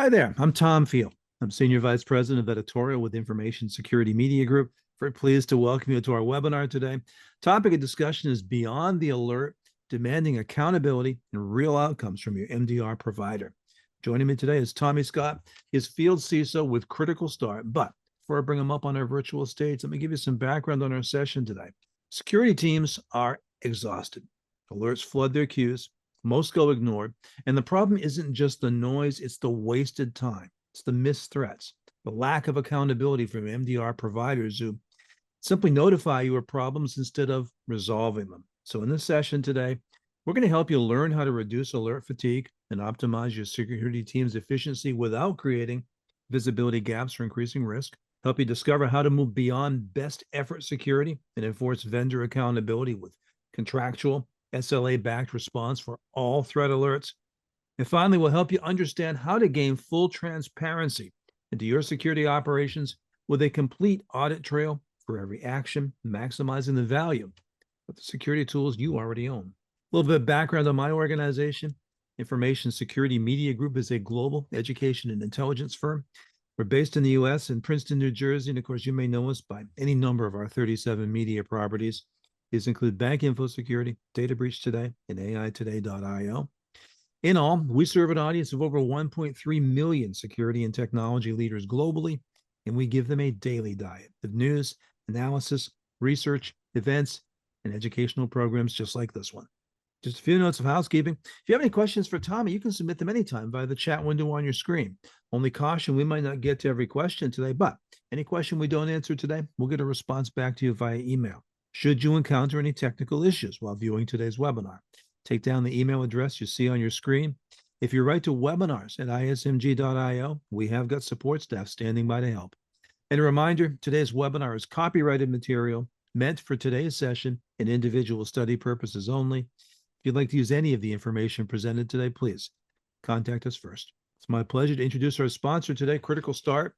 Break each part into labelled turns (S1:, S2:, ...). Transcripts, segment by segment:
S1: Hi there, I'm Tom Field. I'm Senior Vice President of Editorial with Information Security Media Group. Very pleased to welcome you to our webinar today. Topic of discussion is Beyond the Alert, Demanding Accountability and Real Outcomes from Your MDR Provider. Joining me today is Tommy Scott. He's Field CISO with Critical Start. But before I bring him up on our virtual stage, let me give you some background on our session today. Security teams are exhausted. Alerts flood their queues. Most go ignored. And the problem isn't just the noise, it's the wasted time. It's the missed threats, the lack of accountability from MDR providers who simply notify you of problems instead of resolving them. So in this session today, we're going to help you learn how to reduce alert fatigue and optimize your security team's efficiency without creating visibility gaps or increasing risk. Help you discover how to move beyond best effort security and enforce vendor accountability with contractual SLA-backed response for all threat alerts. And finally, we'll help you understand how to gain full transparency into your security operations with a complete audit trail for every action, maximizing the value of the security tools you already own. A little bit of background on my organization. Information Security Media Group is a global education and intelligence firm. We're based in the U.S. in Princeton, New Jersey, and of course, you may know us by any number of our 37 media properties. These include Bank Info Security, Data Breach Today, and AItoday.io. In all, we serve an audience of over 1.3 million security and technology leaders globally, and we give them a daily diet of news, analysis, research, events, and educational programs just like this one. Just a few notes of housekeeping. If you have any questions for Tommy, you can submit them anytime via the chat window on your screen. Only caution, we might not get to every question today, but any question we don't answer today, we'll get a response back to you via email. Should you encounter any technical issues while viewing today's webinar, take down the email address you see on your screen. If you write to webinars@ismg.io, we have got support staff standing by to help. And a reminder, today's webinar is copyrighted material meant for today's session and individual study purposes only. If you'd like to use any of the information presented today, please contact us first. It's my pleasure to introduce our sponsor today, Critical Start.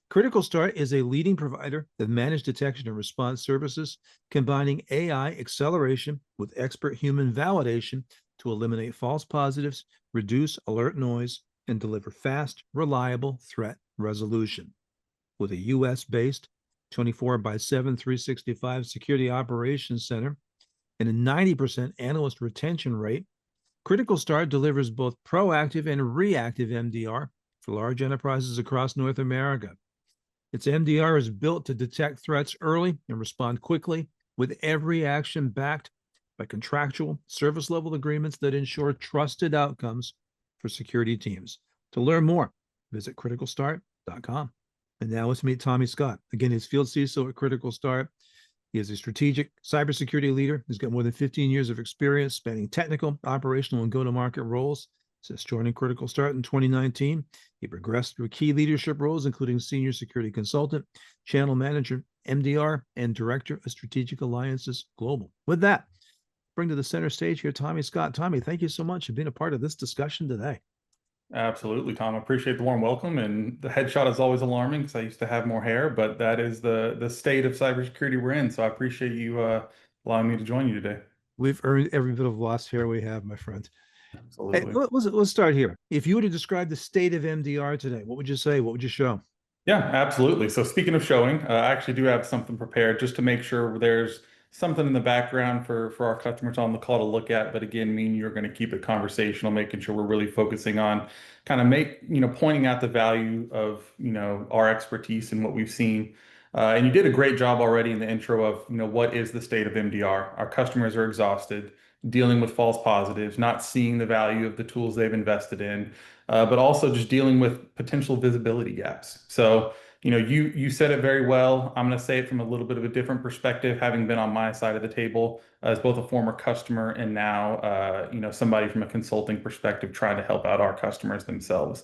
S1: Critical Start is a leading provider of managed detection and response services, combining AI acceleration with expert human validation to eliminate false positives, reduce alert noise, and deliver fast, reliable threat resolution. With a US-based 24/7, 365 security operations center and a 90% analyst retention rate, Critical Start delivers both proactive and reactive MDR for large enterprises across North America. Its MDR is built to detect threats early and respond quickly, with every action backed by contractual service level agreements that ensure trusted outcomes for security teams. To learn more, visit criticalstart.com. And now let's meet Tommy Scott. Again, he's Field CISO at Critical Start. He is a strategic cybersecurity leader. He's got more than 15 years of experience spanning technical, operational, and go-to-market roles. Since joining Critical Start in 2019, he progressed through key leadership roles, including Senior Security Consultant, Channel Manager, MDR, and Director of Strategic Alliances Global. With that, bring to the center stage here Tommy Scott. Tommy, thank you so much for being a part of this discussion today.
S2: Absolutely, Tom. I appreciate the warm welcome. And the headshot is always alarming because I used to have more hair, but that is the state of cybersecurity we're in. So I appreciate you allowing me to join you today.
S1: We've earned every bit of lost hair we have, my friend. Hey,
S2: Absolutely.
S1: let's start here. If you were to describe the state of MDR today, what would you say? What would you show?
S2: Yeah, absolutely. So speaking of showing, I actually do have something prepared just to make sure there's something in the background for our customers on the call to look at. But again, me and you are going to keep it conversational, making sure we're really focusing on kind of pointing out the value of, our expertise and what we've seen. And you did a great job already in the intro of, what is the state of MDR? Our customers are exhausted, dealing with false positives, not seeing the value of the tools they've invested in, but also just dealing with potential visibility gaps. So, you said it very well. I'm going to say it from a little bit of a different perspective, having been on my side of the table as both a former customer and now, somebody from a consulting perspective trying to help out our customers themselves.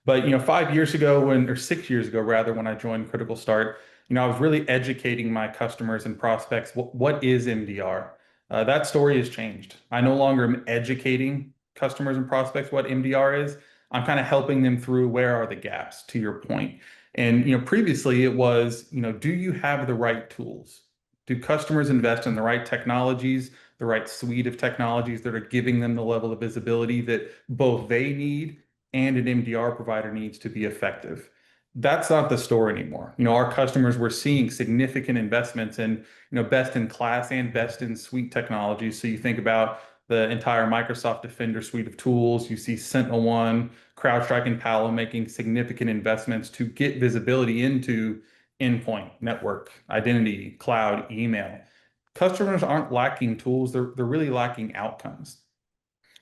S2: But 5 years ago, or 6 years ago rather, when I joined Critical Start, I was really educating my customers and prospects. What is MDR? That story has changed. I no longer am educating customers and prospects what MDR is. I'm kind of helping them through where are the gaps, to your point. And previously it was, do you have the right tools? Do customers invest in the right technologies, the right suite of technologies that are giving them the level of visibility that both they need and an MDR provider needs to be effective. That's not the store anymore. Our customers were seeing significant investments in, best in class and best in suite technologies. So you think about the entire Microsoft Defender suite of tools. You see SentinelOne, CrowdStrike, and Palo making significant investments to get visibility into endpoint, network, identity, cloud, email. Customers aren't lacking tools, they're really lacking outcomes.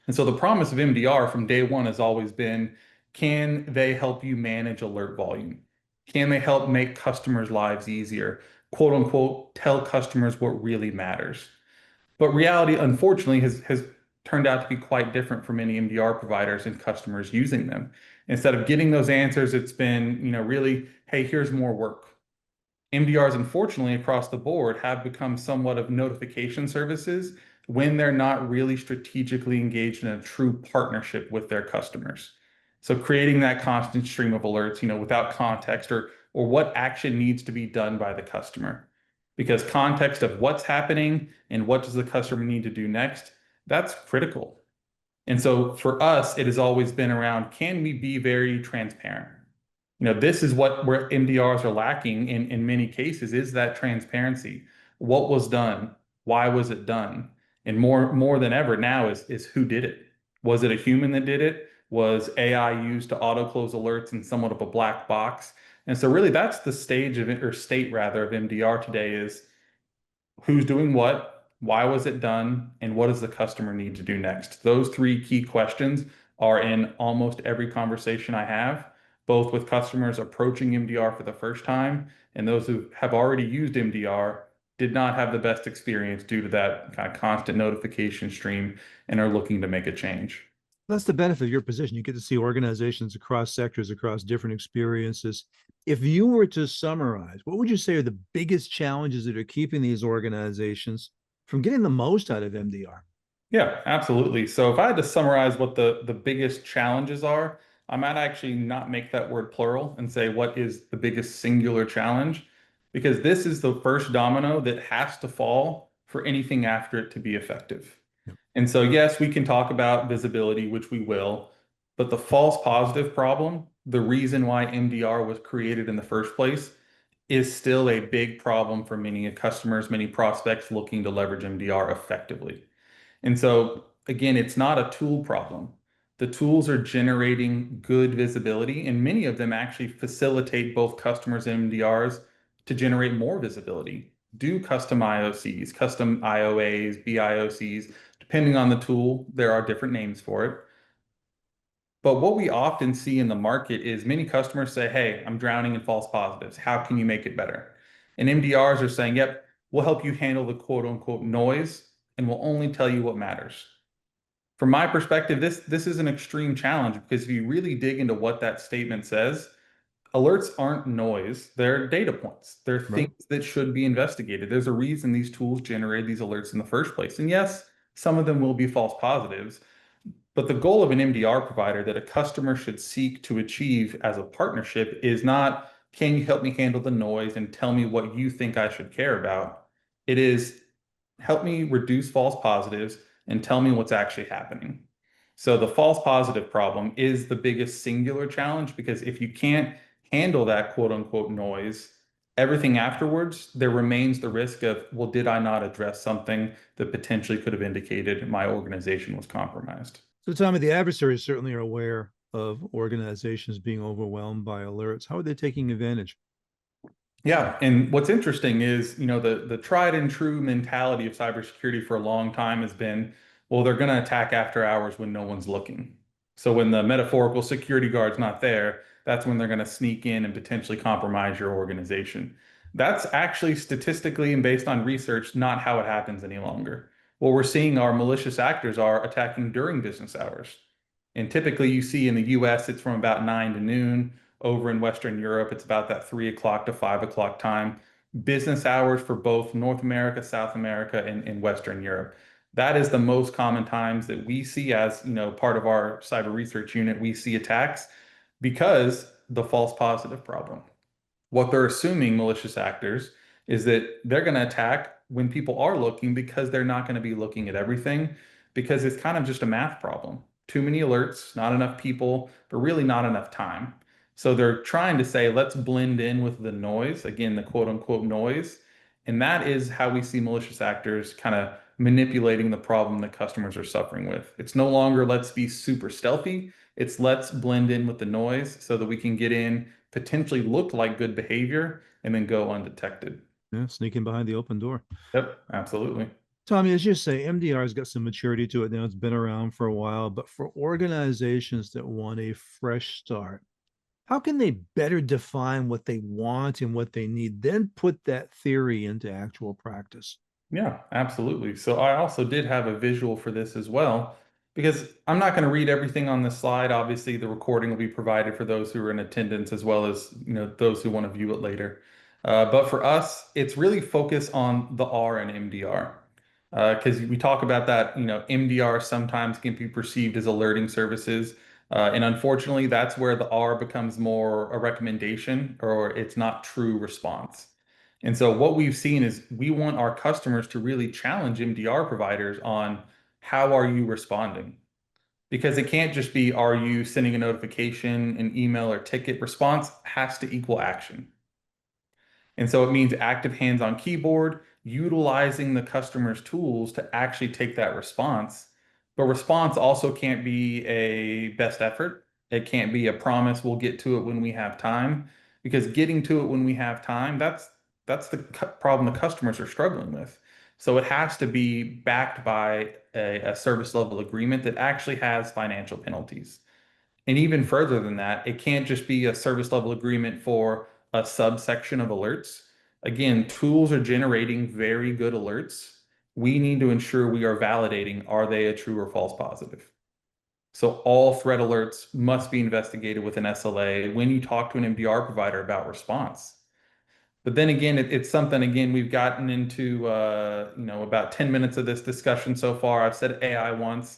S2: And so the promise of MDR from day one has always been, can they help you manage alert volume? Can they help make customers' lives easier? Quote unquote, tell customers what really matters. But reality, unfortunately, has turned out to be quite different for many MDR providers and customers using them. Instead of getting those answers, it's been, really, hey, here's more work. MDRs, unfortunately, across the board have become somewhat of notification services when they're not really strategically engaged in a true partnership with their customers. So creating that constant stream of alerts, without context or what action needs to be done by the customer. Because context of what's happening and what does the customer need to do next, that's critical. And so for us, it has always been around, can we be very transparent? This is where MDRs are lacking in many cases is that transparency. What was done? Why was it done? And more than ever now is who did it? Was it a human that did it? Was AI used to auto close alerts in somewhat of a black box? And so really that's the stage of or state rather of MDR today is who's doing what, why was it done, and what does the customer need to do next? Those three key questions are in almost every conversation I have, both with customers approaching MDR for the first time and those who have already used MDR did not have the best experience due to that kind of constant notification stream and are looking to make a change.
S1: That's the benefit of your position. You get to see organizations across sectors, across different experiences. If you were to summarize, what would you say are the biggest challenges that are keeping these organizations from getting the most out of MDR?
S2: Yeah, absolutely. So if I had to summarize what the biggest challenges are, I might actually not make that word plural and say what is the biggest singular challenge, because this is the first domino that has to fall for anything after it to be effective.
S1: Yep.
S2: And so, yes, we can talk about visibility, which we will, but the false positive problem, the reason why MDR was created in the first place, is still a big problem for many customers, many prospects looking to leverage MDR effectively. And so, again, it's not a tool problem. The tools are generating good visibility, and many of them actually facilitate both customers and MDRs to generate more visibility. Do custom IOCs, custom IOAs, BIOCs, depending on the tool, there are different names for it. But what we often see in the market is many customers say, hey, I'm drowning in false positives. How can you make it better? And MDRs are saying, yep, we'll help you handle the quote unquote noise and we'll only tell you what matters. From my perspective, this is an extreme challenge because if you really dig into what that statement says, alerts aren't noise, they're data points. They're
S1: Right.
S2: things that should be investigated. There's a reason these tools generate these alerts in the first place. And yes, some of them will be false positives, but the goal of an MDR provider that a customer should seek to achieve as a partnership is not, can you help me handle the noise and tell me what you think I should care about? It is, help me reduce false positives and tell me what's actually happening. So the false positive problem is the biggest singular challenge because if you can't handle that quote unquote noise, everything afterwards, there remains the risk of, well, did I not address something that potentially could have indicated my organization was compromised?
S1: So, Tommy, the adversaries certainly are aware of organizations being overwhelmed by alerts. How are they taking advantage?
S2: Yeah, and what's interesting is, the tried and true mentality of cybersecurity for a long time has been, well, they're going to attack after hours when no one's looking. So when the metaphorical security guard's not there, that's when they're going to sneak in and potentially compromise your organization. That's actually statistically and based on research, not how it happens any longer. What we're seeing are malicious actors are attacking during business hours. And typically you see in the US, it's from about 9 to noon. Over in Western Europe, it's about that 3 o'clock to 5 o'clock time. Business hours for both North America, South America, and Western Europe. That is the most common times that we see as, part of our cyber research unit, we see attacks because the false positive problem. What they're assuming, malicious actors, is that they're going to attack when people are looking because they're not going to be looking at everything because it's kind of just a math problem. too many alerts, not enough people, but really not enough time. So they're trying to say, let's blend in with the noise, again, the quote unquote noise. And that is how we see malicious actors kind of manipulating the problem that customers are suffering with. It's no longer let's be super stealthy. It's let's blend in with the noise so that we can get in, potentially look like good behavior, and then go undetected.
S1: Yeah, sneaking behind the open door.
S2: Yep, absolutely.
S1: Tommy, as you say, MDR's got some maturity to it now. It's been around for a while, but for organizations that want a fresh start, how can they better define what they want and what they need, then put that theory into actual practice?
S2: Yeah, absolutely. So I also did have a visual for this as well, because I'm not going to read everything on this slide. Obviously, the recording will be provided for those who are in attendance as well as, those who want to view it later. But for us, it's really focused on the R and MDR. Because we talk about that, MDR sometimes can be perceived as alerting services. And unfortunately, that's where the R becomes more a recommendation or it's not true response. And so what we've seen is we want our customers to really challenge MDR providers on how are you responding? Because it can't just be, are you sending a notification, an email, or ticket? Response has to equal action. And so it means active hands on keyboard, utilizing the customer's tools to actually take that response. But response also can't be a best effort. It can't be a promise we'll get to it when we have time, because getting to it when we have time, that's the problem the customers are struggling with. So it has to be backed by a service level agreement that actually has financial penalties. And even further than that, it can't just be a service level agreement for a subsection of alerts. Again, tools are generating very good alerts. We need to ensure we are validating, are they a true or false positive? So all threat alerts must be investigated with an SLA when you talk to an MDR provider about response. But then again, it's something, again, we've gotten into, about 10 minutes of this discussion so far. I've said AI once.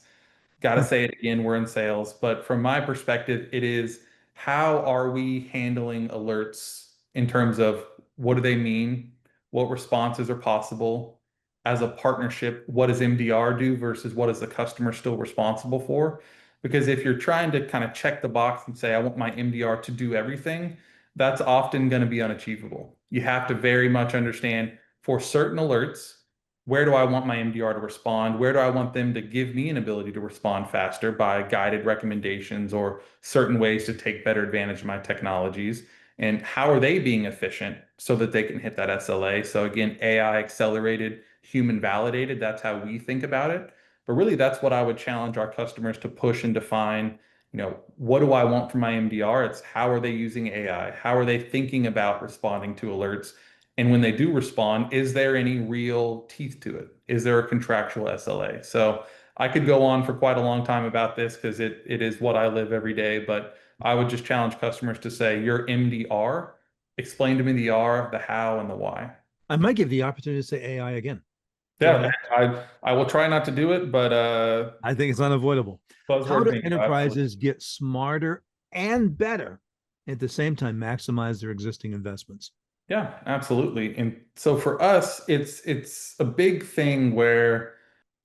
S2: Got to say it again, we're in sales. But from my perspective, it is how are we handling alerts in terms of what do they mean? What responses are possible? As a partnership, what does MDR do versus what is the customer still responsible for? Because if you're trying to kind of check the box and say, I want my MDR to do everything, that's often going to be unachievable. You have to very much understand for certain alerts, where do I want my MDR to respond? Where do I want them to give me an ability to respond faster by guided recommendations or certain ways to take better advantage of my technologies? And how are they being efficient so that they can hit that SLA? So again, AI accelerated, human validated, that's how we think about it. But really, that's what I would challenge our customers to push and define. What do I want from my MDR? It's how are they using AI? How are they thinking about responding to alerts? And when they do respond, is there any real teeth to it? Is there a contractual SLA? So I could go on for quite a long time about this because it is what I live every day, but I would just challenge customers to say, your MDR, explain to me the R, the how, and the why.
S1: I might give the opportunity to say AI again. Go
S2: Yeah,
S1: ahead.
S2: I will try not to do it, but
S1: I think it's unavoidable. How
S2: buzzword
S1: do
S2: bingo, absolutely.
S1: enterprises get smarter and better at the same time maximize their existing investments?
S2: Yeah, absolutely. And so for us, it's a big thing where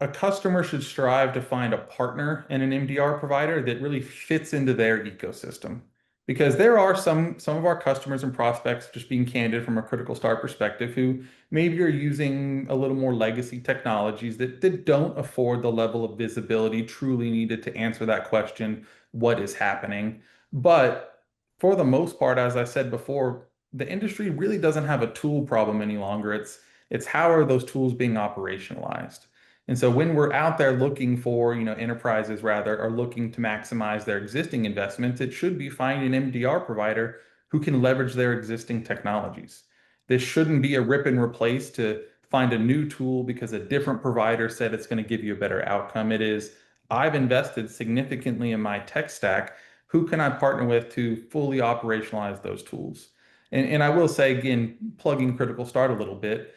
S2: a customer should strive to find a partner in an MDR provider that really fits into their ecosystem. Because there are some of our customers and prospects, just being candid from a critical start perspective, who maybe are using a little more legacy technologies that don't afford the level of visibility truly needed to answer that question, what is happening? But for the most part, as I said before, the industry really doesn't have a tool problem any longer. It's how are those tools being operationalized? And so when we're out there looking for, enterprises rather are looking to maximize their existing investments, it should be finding an MDR provider who can leverage their existing technologies. This shouldn't be a rip and replace to find a new tool because a different provider said it's going to give you a better outcome. It is, I've invested significantly in my tech stack. Who can I partner with to fully operationalize those tools? And I will say again, plugging Critical Start a little bit,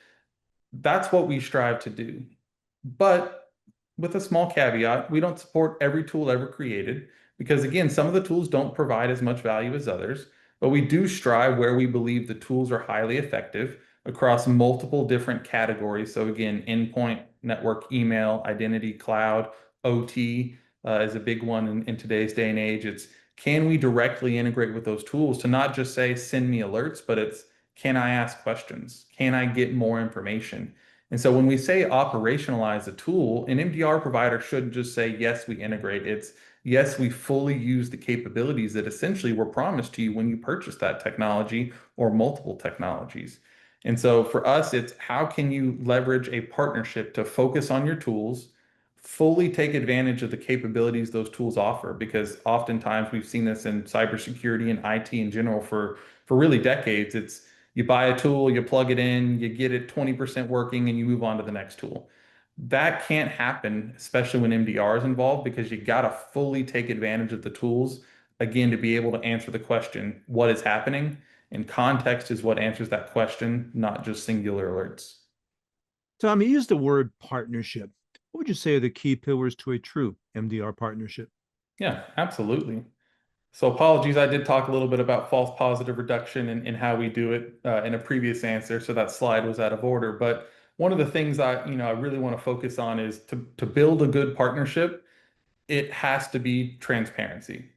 S2: that's what we strive to do. But with a small caveat, we don't support every tool ever created because, again, some of the tools don't provide as much value as others. But we do strive where we believe the tools are highly effective across multiple different categories. So, again, endpoint, network, email, identity, cloud, OT. is a big one in today's day and age. It's can we directly integrate with those tools to not just say send me alerts, but it's can I ask questions? Can I get more information? And so when we say operationalize a tool, an MDR provider shouldn't just say, yes, we integrate. It's yes, we fully use the capabilities that essentially were promised to you when you purchased that technology or multiple technologies. And so for us, it's how can you leverage a partnership to focus on your tools, fully take advantage of the capabilities those tools offer? Because oftentimes we've seen this in cybersecurity and IT in general for really decades. It's you buy a tool, you plug it in, you get it 20% working, and you move on to the next tool. That can't happen, especially when MDR is involved, because you got to fully take advantage of the tools, again, to be able to answer the question, what is happening? And context is what answers that question, not just singular alerts.
S1: Tom, you used the word partnership. What would you say are the key pillars to a true MDR partnership?
S2: Yeah, absolutely. So apologies, I did talk a little bit about false positive reduction and how we do it in a previous answer, so that slide was out of order. But one of the things I really want to focus on is to build a good partnership, it has to be transparency.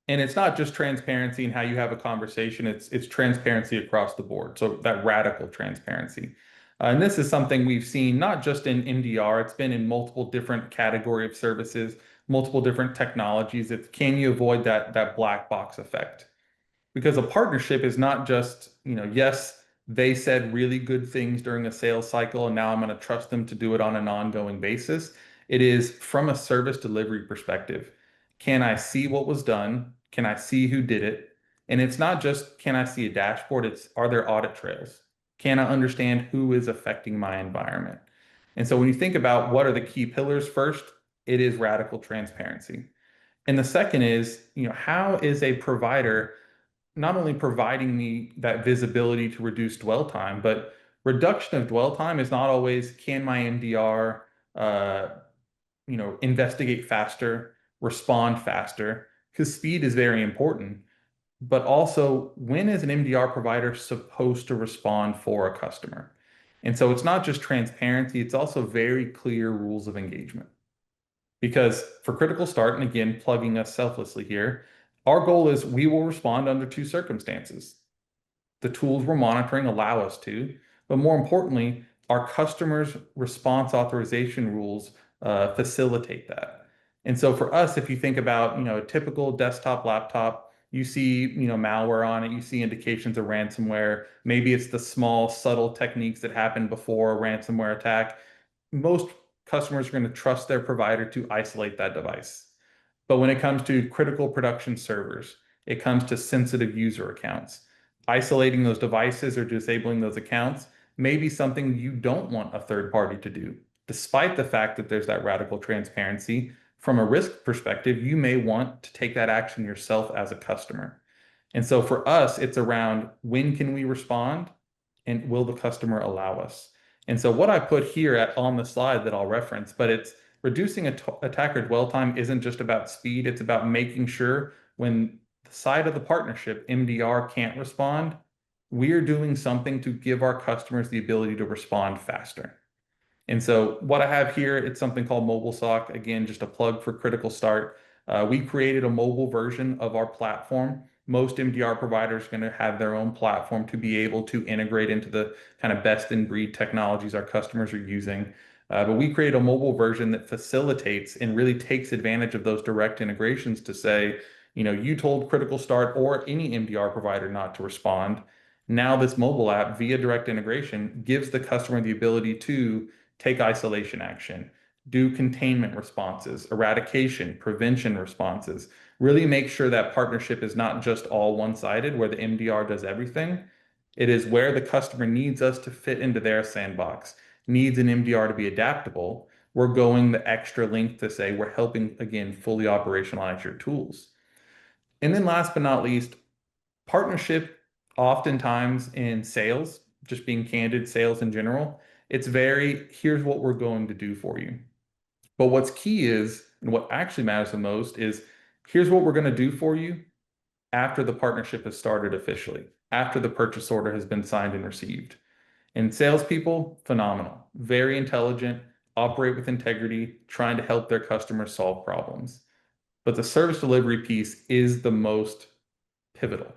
S2: And it's not just transparency in how you have a conversation, it's transparency across the board. So that radical transparency. And this is something we've seen not just in MDR, it's been in multiple different category of services, multiple different technologies. It's can you avoid that black box effect? Because a partnership is not just, yes, they said really good things during a sales cycle, and now I'm going to trust them to do it on an ongoing basis. It is from a service delivery perspective. Can I see what was done? Can I see who did it? And it's not just can I see a dashboard, it's are there audit trails? Can I understand who is affecting my environment? And so when you think about what are the key pillars first, it is radical transparency. And the second is, how is a provider not only providing me that visibility to reduce dwell time, but reduction of dwell time is not always can my MDR, investigate faster, respond faster, because speed is very important. But also, when is an MDR provider supposed to respond for a customer? And so it's not just transparency, it's also very clear rules of engagement. Because for critical start, and again, plugging us selflessly here, our goal is we will respond under two circumstances. The tools we're monitoring allow us to, but more importantly, our customers' response authorization rules facilitate that. And so for us, if you think about, a typical desktop laptop, you see, malware on it, you see indications of ransomware. Maybe it's the small, subtle techniques that happen before a ransomware attack. Most customers are going to trust their provider to isolate that device. But when it comes to critical production servers, it comes to sensitive user accounts. Isolating those devices or disabling those accounts may be something you don't want a third party to do. Despite the fact that there's that radical transparency, from a risk perspective, you may want to take that action yourself as a customer. And so for us, it's around when can we respond and will the customer allow us? And so what I put here on the slide that I'll reference, but it's reducing attacker dwell time isn't just about speed, it's about making sure when the side of the partnership, MDR, can't respond, we're doing something to give our customers the ability to respond faster. And so what I have here, it's something called MobileSock. Again, just a plug for Critical Start. We created a mobile version of our platform. Most MDR providers are going to have their own platform to be able to integrate into the kind of best in breed technologies our customers are using. But we create a mobile version that facilitates and really takes advantage of those direct integrations to say, you told Critical Start or any MDR provider not to respond. Now this mobile app via direct integration gives the customer the ability to take isolation action, do containment responses, eradication, prevention responses, really make sure that partnership is not just all one-sided where the MDR does everything. It is where the customer needs us to fit into their sandbox, needs an MDR to be adaptable. We're going the extra length to say we're helping, again, fully operationalize your tools. And then last but not least, partnership oftentimes in sales, just being candid, sales in general, it's very, here's what we're going to do for you. But what's key is, and what actually matters the most is, here's what we're going to do for you after the partnership has started officially, after the purchase order has been signed and received. And salespeople, phenomenal, very intelligent, operate with integrity, trying to help their customers solve problems. but the service delivery piece is the most pivotal.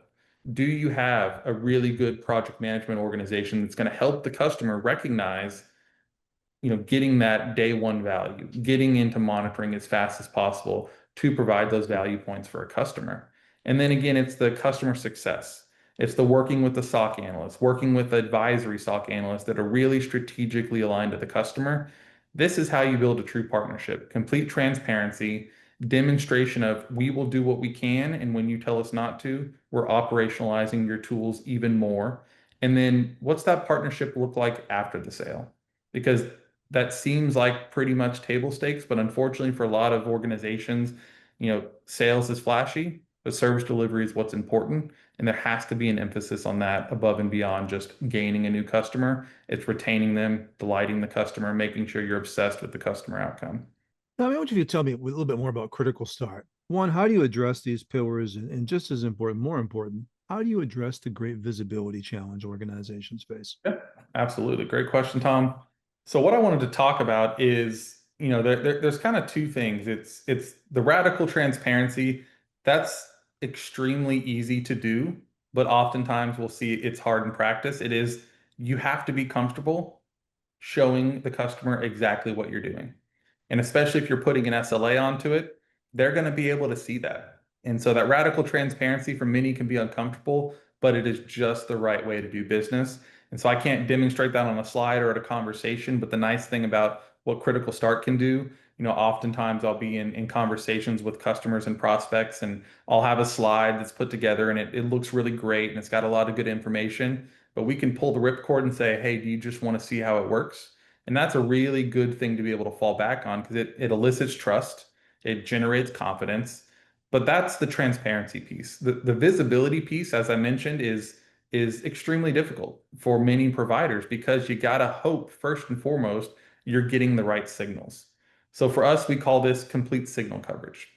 S2: Do you have a really good project management organization that's going to help the customer recognize, getting that day one value, getting into monitoring as fast as possible to provide those value points for a customer? And then again, it's the customer success. It's the working with the SOC analysts, working with the advisory SOC analysts that are really strategically aligned to the customer. This is how you build a true partnership: complete transparency, demonstration of we will do what we can, and when you tell us not to, we're operationalizing your tools even more. And then what's that partnership look like after the sale? Because that seems like pretty much table stakes, but unfortunately for a lot of organizations, sales is flashy, but service delivery is what's important. And there has to be an emphasis on that above and beyond just gaining a new customer. It's retaining them, delighting the customer, making sure you're obsessed with the customer outcome.
S1: Now, I want you to tell me a little bit more about critical start. One, how do you address these pillars? And just as important, more important, how do you address the great visibility challenge organizations face?
S2: Yeah, absolutely. Great question, Tom. So what I wanted to talk about is, there's kind of two things. It's the radical transparency. That's extremely easy to do, but oftentimes we'll see it's hard in practice. It is, you have to be comfortable showing the customer exactly what you're doing. And especially if you're putting an SLA onto it, they're going to be able to see that. And so that radical transparency for many can be uncomfortable, but it is just the right way to do business. And so I can't demonstrate that on a slide or at a conversation, but the nice thing about what Critical Start can do, oftentimes I'll be in conversations with customers and prospects, and I'll have a slide that's put together and it looks really great and it's got a lot of good information, but we can pull the ripcord and say, hey, do you just want to see how it works? And that's a really good thing to be able to fall back on because it elicits trust, it generates confidence. But that's the transparency piece. The visibility piece, as I mentioned, is extremely difficult for many providers because you got to hope first and foremost you're getting the right signals. So for us, we call this complete signal coverage.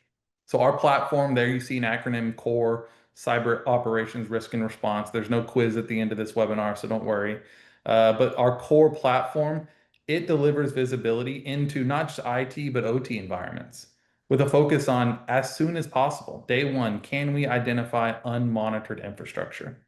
S2: So our platform, there you see an acronym: CORE, Cyber Operations Risk and Response. There's no quiz at the end of this webinar, so don't worry. But our core platform, it delivers visibility into not just IT, but OT environments with a focus on, as soon as possible, day one, can we identify unmonitored infrastructure?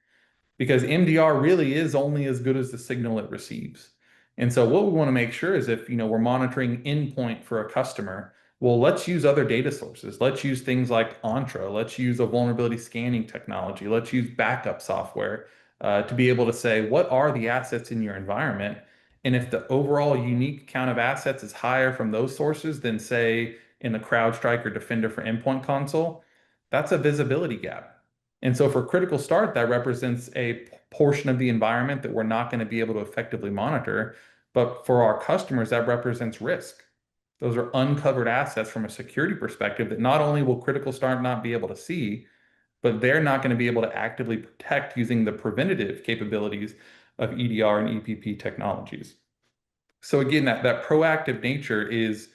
S2: Because MDR really is only as good as the signal it receives. And so what we want to make sure is if, we're monitoring endpoint for a customer, well, let's use other data sources. Let's use things like Entra. Let's use a vulnerability scanning technology. Let's use backup software to be able to say, what are the assets in your environment? And if the overall unique count of assets is higher from those sources than, say, in the CrowdStrike or Defender for Endpoint console, that's a visibility gap. And so for Critical Start, that represents a portion of the environment that we're not going to be able to effectively monitor. But for our customers, that represents risk. Those are uncovered assets from a security perspective that not only will Critical Start not be able to see, but they're not going to be able to actively protect using the preventative capabilities of EDR and EPP technologies. So again, that proactive nature is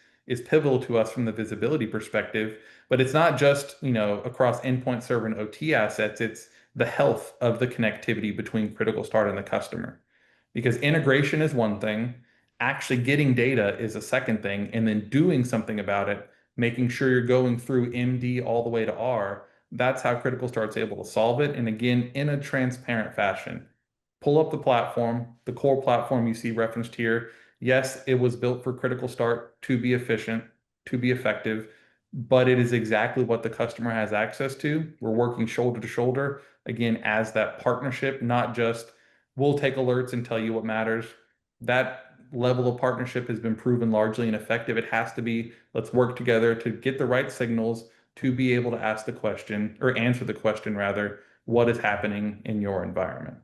S2: pivotal to us from the visibility perspective, but it's not just, across endpoint, server, and OT assets, it's the health of the connectivity between Critical Start and the customer. Because integration is one thing, actually getting data is a second thing, and then doing something about it, making sure you're going through MD all the way to R, that's how Critical Start's able to solve it. And again, in a transparent fashion. Pull up the platform, the core platform you see referenced here. Yes, it was built for Critical Start to be efficient, to be effective, but it is exactly what the customer has access to. We're working shoulder to shoulder, again, as that partnership, not just we'll take alerts and tell you what matters. That level of partnership has been proven largely ineffective. It has to be, let's work together to get the right signals to be able to ask the question, or answer the question rather, what is happening in your environment?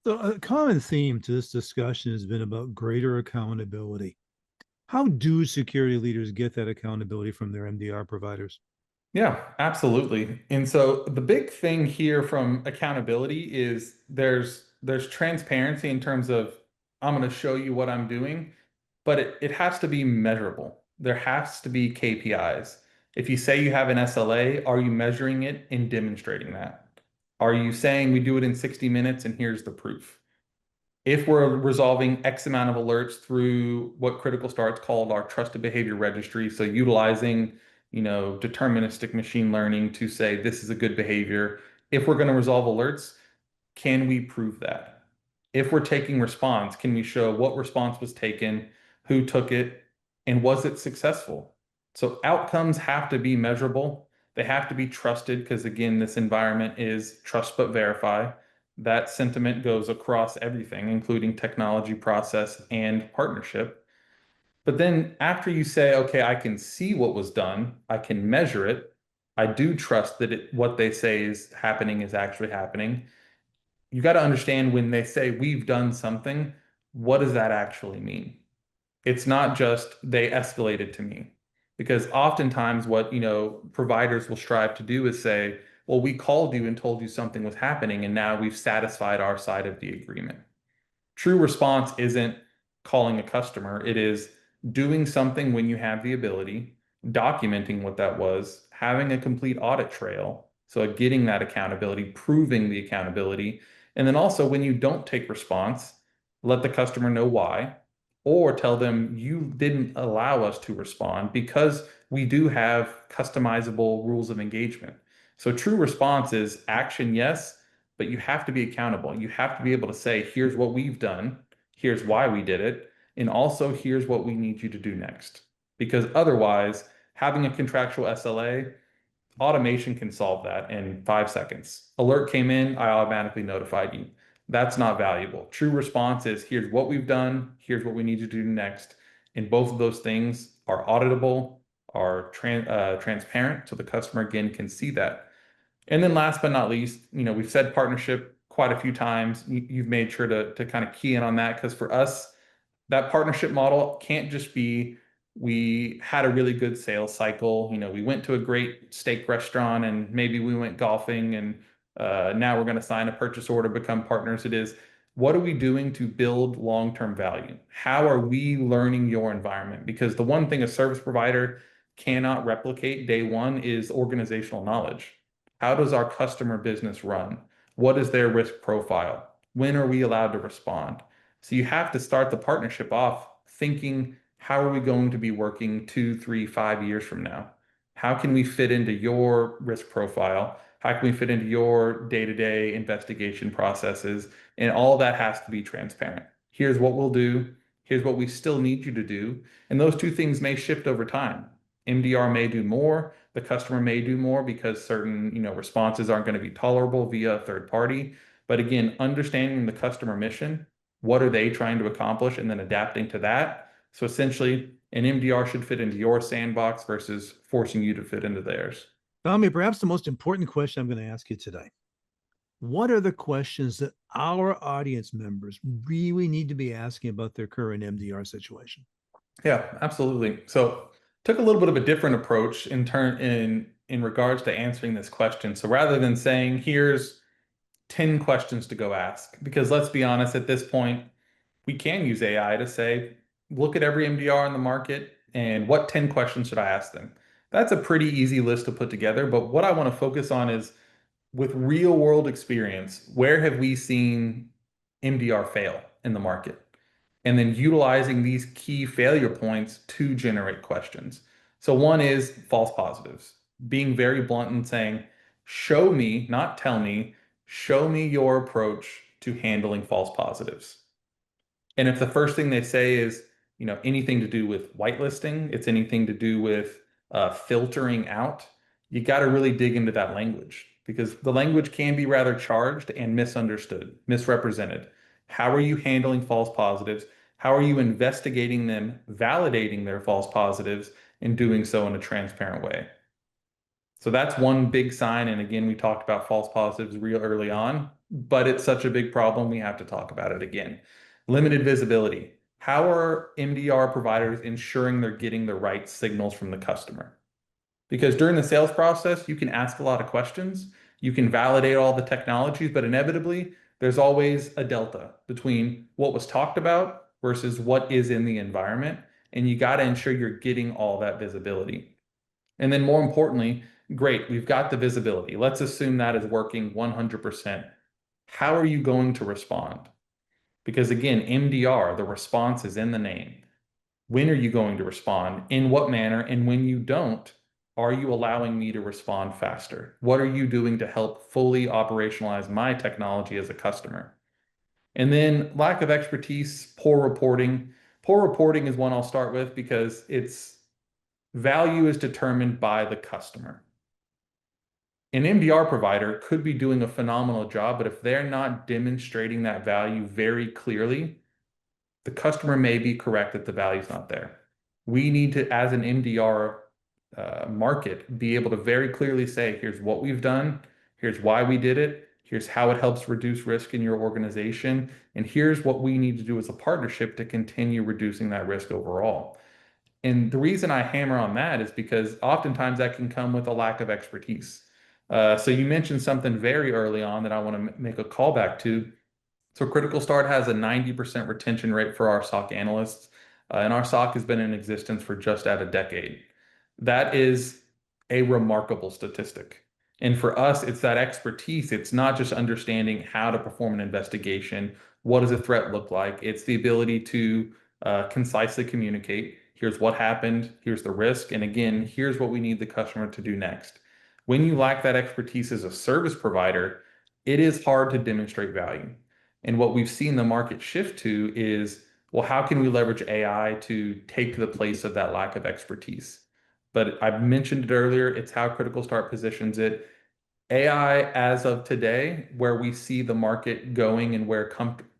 S1: So, a common theme to this discussion has been about greater accountability. How do security leaders get that accountability from their MDR providers?
S2: Yeah, absolutely. And so the big thing here from accountability is there's transparency in terms of, I'm going to show you what I'm doing, but it has to be measurable. There has to be KPIs. If you say you have an SLA, are you measuring it and demonstrating that? Are you saying we do it in 60 minutes and here's the proof? If we're resolving X amount of alerts through what Critical Start's called our trusted behavior registry, so utilizing deterministic machine learning to say this is a good behavior. If we're going to resolve alerts, can we prove that? If we're taking response, can we show what response was taken, who took it, and was it successful? So outcomes have to be measurable. They have to be trusted because, again, this environment is trust but verify. That sentiment goes across everything, including technology, process, and partnership. But then after you say, okay, I can see what was done, I can measure it, I do trust that what they say is actually happening. You got to understand when they say we've done something, what does that actually mean? It's not just they escalated to me. Because oftentimes what, providers will strive to do is say, well, we called you and told you something was happening, and now we've satisfied our side of the agreement. True response isn't calling a customer, it is doing something when you have the ability, documenting what that was, having a complete audit trail. So, getting that accountability, proving the accountability. And then also, when you don't take response, let the customer know why, or tell them you didn't allow us to respond because we do have customizable rules of engagement. So, true response is action, yes, but you have to be accountable. You have to be able to say, here's what we've done, here's why we did it, and also here's what we need you to do next. Because otherwise, having a contractual SLA, automation can solve that in 5 seconds. Alert came in, I automatically notified you. That's not valuable. True response is here's what we've done, here's what we need you to do next. And both of those things are auditable, are transparent, so the customer again can see that. And then last but not least, we've said partnership quite a few times. You've made sure to kind of key in on that because for us, that partnership model can't just be we had a really good sales cycle. We went to a great steak restaurant and maybe we went golfing and now we're going to sign a purchase order, become partners. It is what are we doing to build long-term value? How are we learning your environment? Because the one thing a service provider cannot replicate day one is organizational knowledge. How does our customer business run? What is their risk profile? When are we allowed to respond? So you have to start the partnership off thinking, how are we going to be working 2, 3, 5 years from now? How can we fit into your risk profile? How can we fit into your day-to-day investigation processes? And all that has to be transparent. Here's what we'll do. Here's what we still need you to do. And those two things may shift over time. MDR may do more. The customer may do more because certain, responses aren't going to be tolerable via a third party. But again, understanding the customer mission, what are they trying to accomplish, and then adapting to that. So essentially, an MDR should fit into your sandbox versus forcing you to fit into theirs.
S1: Tommy, perhaps the most important question I'm going to ask you today. What are the questions that our audience members really need to be asking about their current MDR situation?
S2: Yeah, absolutely. So took a little bit of a different approach in regards to answering this question. So rather than saying, here's 10 questions to go ask, because let's be honest, at this point, we can use AI to say, look at every MDR in the market and what 10 questions should I ask them? That's a pretty easy list to put together. But what I want to focus on is with real world experience, where have we seen MDR fail in the market? And then utilizing these key failure points to generate questions. So one is false positives, being very blunt and saying, show me, not tell me, show me your approach to handling false positives. And if the first thing they say is, anything to do with whitelisting, it's anything to do with filtering out, you got to really dig into that language because the language can be rather charged and misunderstood, misrepresented. How are you handling false positives? How are you investigating them, validating their false positives, and doing so in a transparent way? So that's one big sign. And again, we talked about false positives real early on, but it's such a big problem, we have to talk about it again. Limited visibility. How are MDR providers ensuring they're getting the right signals from the customer? Because during the sales process, you can ask a lot of questions, you can validate all the technologies, but inevitably, there's always a delta between what was talked about versus what is in the environment. And you got to ensure you're getting all that visibility. And then more importantly, great, we've got the visibility. Let's assume that is working 100%. How are you going to respond? Because again, MDR, the response is in the name. When are you going to respond? In what manner? And when you don't, are you allowing me to respond faster? What are you doing to help fully operationalize my technology as a customer? And then lack of expertise, poor reporting. Poor reporting is one I'll start with because its value is determined by the customer. An MDR provider could be doing a phenomenal job, but if they're not demonstrating that value very clearly, the customer may be correct that the value is not there. We need to, as an MDR market, be able to very clearly say, here's what we've done, here's why we did it, here's how it helps reduce risk in your organization, and here's what we need to do as a partnership to continue reducing that risk overall. And the reason I hammer on that is because oftentimes that can come with a lack of expertise. So you mentioned something very early on that I want to make a callback to. So Critical Start has a 90% retention rate for our SOC analysts, and our SOC has been in existence for just at a decade. That is a remarkable statistic. And for us, it's that expertise. It's not just understanding how to perform an investigation. What does a threat look like? It's the ability to concisely communicate. Here's what happened. Here's the risk. And again, here's what we need the customer to do next. When you lack that expertise as a service provider, it is hard to demonstrate value. And what we've seen the market shift to is, well, how can we leverage AI to take the place of that lack of expertise? But I mentioned it earlier, it's how Critical Start positions it. AI, as of today, where we see the market going and where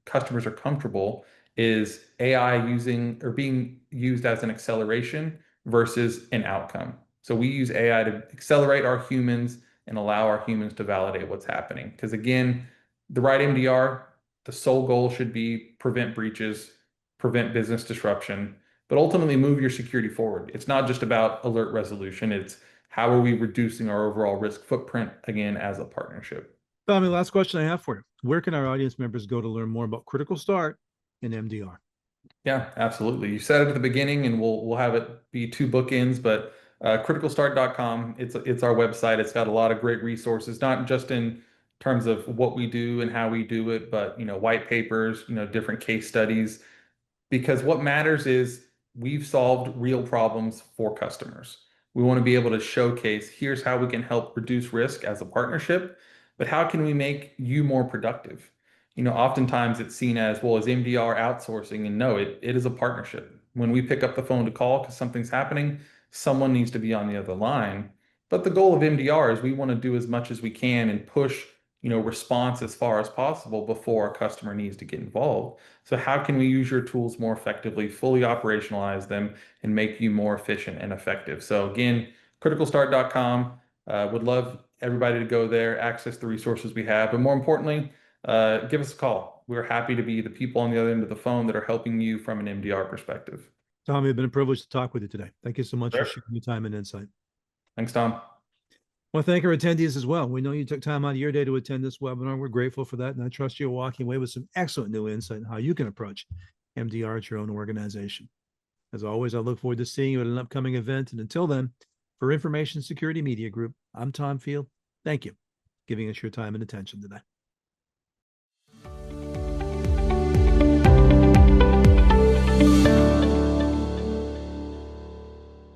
S2: customers are comfortable, is AI using or being used as an acceleration versus an outcome. So we use AI to accelerate our humans and allow our humans to validate what's happening. Because again, the right MDR, the sole goal should be prevent breaches, prevent business disruption, but ultimately move your security forward. It's not just about alert resolution. It's how are we reducing our overall risk footprint, again, as a partnership.
S1: Tommy, last question I have for you. Where can our audience members go to learn more about Critical Start and MDR?
S2: Yeah, absolutely. You said it at the beginning, and we'll have it be two bookends, but criticalstart.com, it's our website. It's got a lot of great resources, not just in terms of what we do and how we do it, but white papers, different case studies, because what matters is we've solved real problems for customers. We want to be able to showcase, here's how we can help reduce risk as a partnership, but how can we make you more productive? Oftentimes it's seen as, well, as MDR outsourcing, and no, it is a partnership. When we pick up the phone to call because something's happening, someone needs to be on the other line. But the goal of MDR is we want to do as much as we can and push, response as far as possible before a customer needs to get involved. So how can we use your tools more effectively, fully operationalize them, and make you more efficient and effective? So again, criticalstart.com. Would love everybody to go there, access the resources we have, but more importantly, give us a call. We're happy to be the people on the other end of the phone that are helping you from an MDR perspective.
S1: Tommy, it's been a privilege to talk with you today. Thank you so much
S2: Sure.
S1: for sharing your time and insight.
S2: Thanks, Tom.
S1: Well, thank our attendees as well. We know you took time out of your day to attend this webinar. We're grateful for that. And I trust you're walking away with some excellent new insight on how you can approach MDR at your own organization. As always, I look forward to seeing you at an upcoming event. And until then, for Information Security Media Group, I'm Tom Field. Thank you for giving us your time and attention today.